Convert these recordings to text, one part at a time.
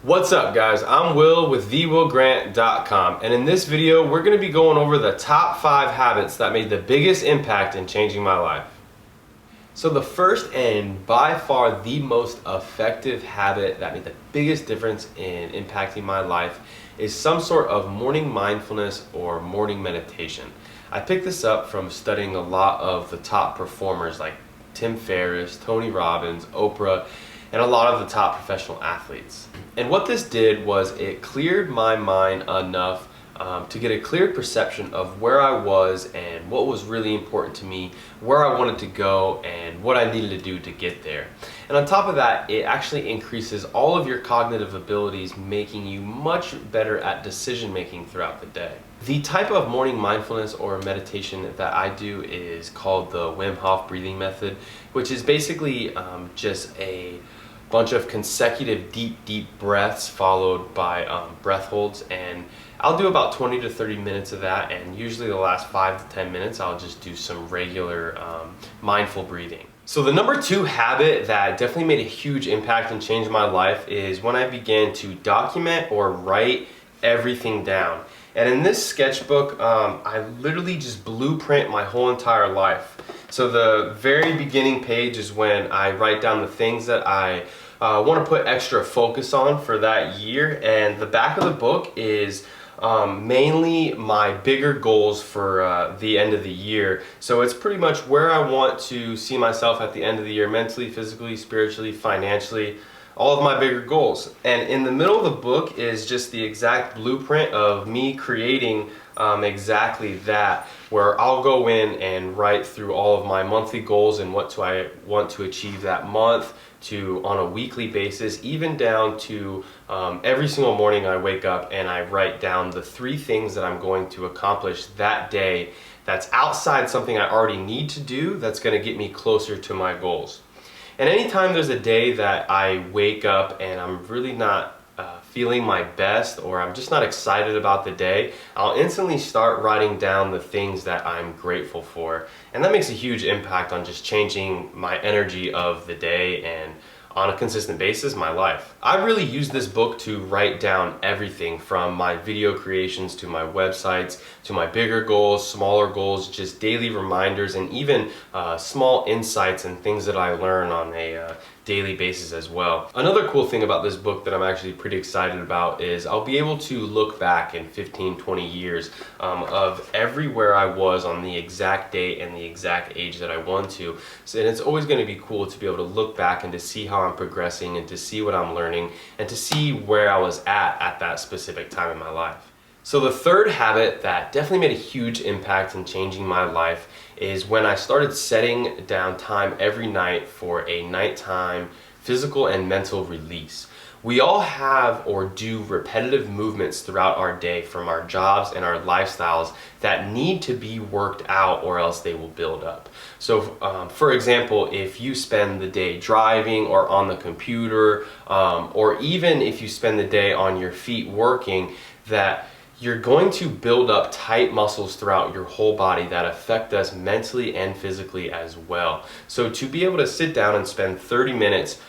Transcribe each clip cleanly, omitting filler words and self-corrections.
What's up guys, I'm Will with thewillgrant.com, and in this video we're going to be going over the top 5 habits that made the biggest impact in changing my life. So the first and by far the most effective habit that made the biggest difference in impacting my life is some sort of morning mindfulness or morning meditation. I picked this up from studying a lot of the top performers like Tim Ferriss, Tony Robbins, Oprah, and a lot of the top professional athletes. And what this did was it cleared my mind enough to get a clear perception of where I was and what was really important to me, where I wanted to go, and what I needed to do to get there. And on top of that, it actually increases all of your cognitive abilities, making you much better at decision making throughout the day. The type of morning mindfulness or meditation that I do is called the Wim Hof breathing method, which is basically just a bunch of consecutive deep breaths followed by breath holds, and I'll do about 20 to 30 minutes of that, and usually the last 5 to 10 minutes I'll just do some regular mindful breathing. So the number 2 habit that definitely made a huge impact and changed my life is when I began to document or write everything down. And in this sketchbook, I literally just blueprint my whole entire life. So the very beginning page is when I write down the things that I want to put extra focus on for that year, and the back of the book is mainly my bigger goals for the end of the year. So it's pretty much where I want to see myself at the end of the year, mentally, physically, spiritually, financially, all of my bigger goals. And in the middle of the book is just the exact blueprint of me creating exactly that, where I'll go in and write through all of my monthly goals and what I want to achieve that month, to on a weekly basis, even down to every single morning I wake up and I write down the 3 things that I'm going to accomplish that day that's outside something I already need to do that's going to get me closer to my goals. And anytime there's a day that I wake up and I'm really not feeling my best, or I'm just not excited about the day, I'll instantly start writing down the things that I'm grateful for. And that makes a huge impact on just changing my energy of the day and on a consistent basis, my life. I really use this book to write down everything from my video creations to my websites, to my bigger goals, smaller goals, just daily reminders, and even small insights and things that I learn on a daily basis as well. Another cool thing about this book that I'm actually pretty excited about is I'll be able to look back in 15, 20 years of everywhere I was on the exact date and the exact age that I want to. So, and it's always going to be cool to be able to look back and to see how I'm progressing and to see what I'm learning and to see where I was at that specific time in my life. So the third habit that definitely made a huge impact in changing my life is when I started setting down time every night for a nighttime physical and mental release. We all have or do repetitive movements throughout our day from our jobs and our lifestyles that need to be worked out, or else they will build up. So for example, if you spend the day driving or on the computer, or even if you spend the day on your feet working, that you're going to build up tight muscles throughout your whole body that affect us mentally and physically as well. So to be able to sit down and spend 30 minutes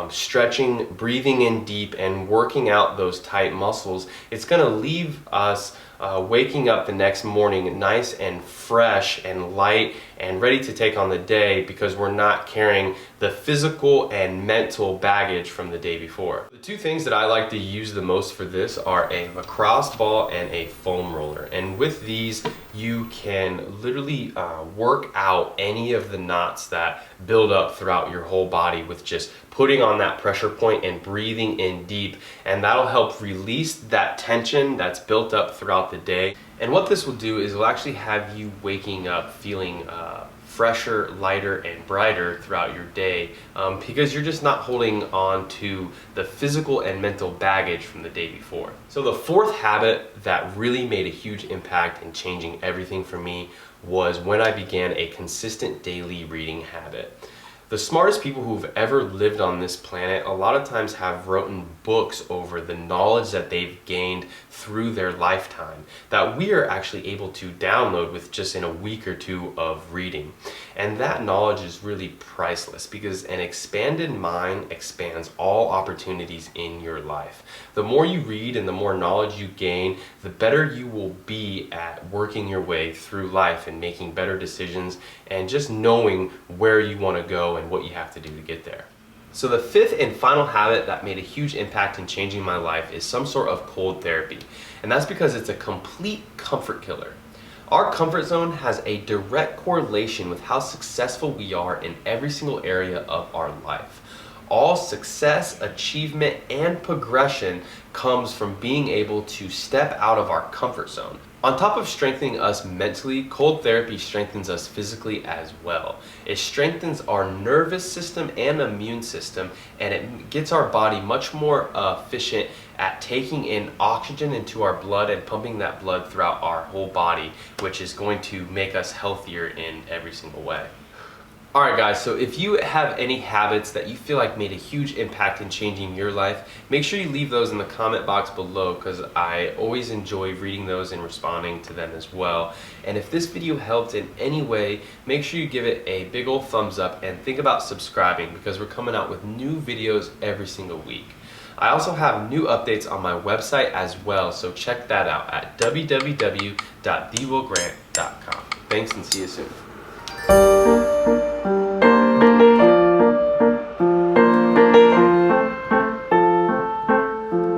stretching, breathing in deep, and working out those tight muscles, it's going to leave us waking up the next morning nice and fresh and light and ready to take on the day, because we're not carrying the physical and mental baggage from the day before. The 2 things that I like to use the most for this are a lacrosse ball and a foam roller. And with these, you can literally work out any of the knots that build up throughout your whole body with just putting on that pressure point and breathing in deep, and that'll help release that tension that's built up throughout the day. And what this will do is it'll actually have you waking up feeling fresher, lighter, and brighter throughout your day, because you're just not holding on to the physical and mental baggage from the day before. So the 4th habit that really made a huge impact in changing everything for me was when I began a consistent daily reading habit. The smartest people who've ever lived on this planet a lot of times have written books over the knowledge that they've gained through their lifetime that we are actually able to download with just in a week or two of reading. And that knowledge is really priceless because an expanded mind expands all opportunities in your life. The more you read and the more knowledge you gain, the better you will be at working your way through life and making better decisions and just knowing where you want to go and what you have to do to get there. So the fifth and final habit that made a huge impact in changing my life is some sort of cold therapy. And that's because it's a complete comfort killer. Our comfort zone has a direct correlation with how successful we are in every single area of our life. All success, achievement, and progression comes from being able to step out of our comfort zone. On top of strengthening us mentally, cold therapy strengthens us physically as well. It strengthens our nervous system and immune system, and it gets our body much more efficient at taking in oxygen into our blood and pumping that blood throughout our whole body, which is going to make us healthier in every single way. Alright guys, so if you have any habits that you feel like made a huge impact in changing your life, make sure you leave those in the comment box below because I always enjoy reading those and responding to them as well. And if this video helped in any way, make sure you give it a big old thumbs up and think about subscribing because we're coming out with new videos every single week. I also have new updates on my website as well, so check that out at www.thewillgrant.com. Thanks and see you soon.